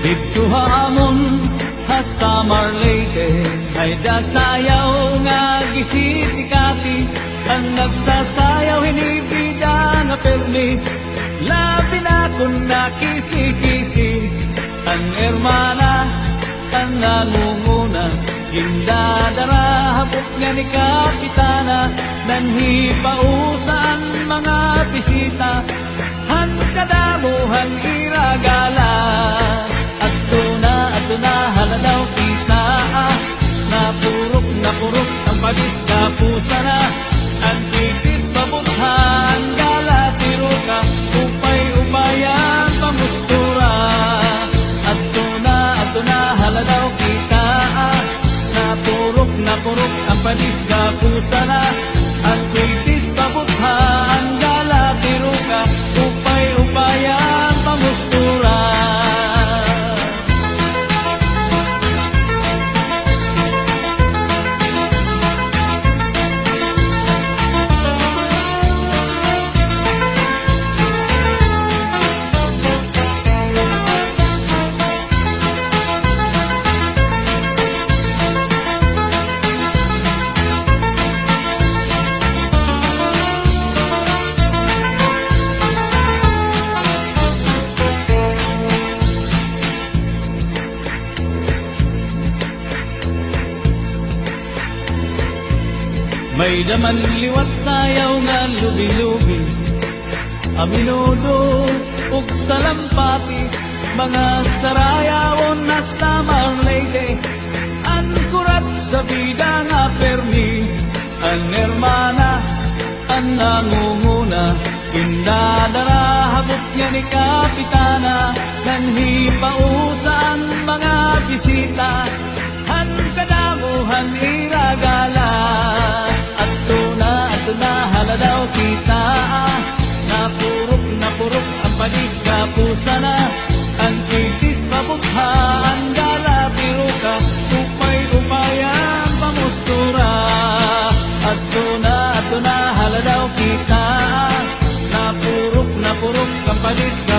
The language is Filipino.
Dito hamon ha Samar Leyte ay dasayaw nga gisisikati. Ang nagsasayaw hinibida na permi, labi na kung nakisi-kisi. Ang hermana ang nangunguna, gindadara habok nga ni Kapitana. Nanhipausan mga bisita, han kadamuhan iragala. Ato na haladaw kita, napurok ang pagis na pusa na. Ang titis pabuthan gala tiro ka, upay-upayan pamustura. Ato na haladaw kita, napurok ang pagis na pusa na. Ang titis pabuthan gala tiro ka, upay-upayan pamustura. May daman liwat sayaw nga lubi-lubi, aminudo ug salampati. Mga sarayawon na Samar Leyte, ang kurat sa bida nga permi. Ang hermana ang nangunguna, indadara habok niya ni Kapitana. Nanhipausan mga bisita, han kadamuhan iragala. Ato na haladaw kita, napurok ang padis na pusa na. Ang titis pabukhaan gala tiro ka, upay-upayan pamustura. Ato na haladaw kita, napurok ang padis na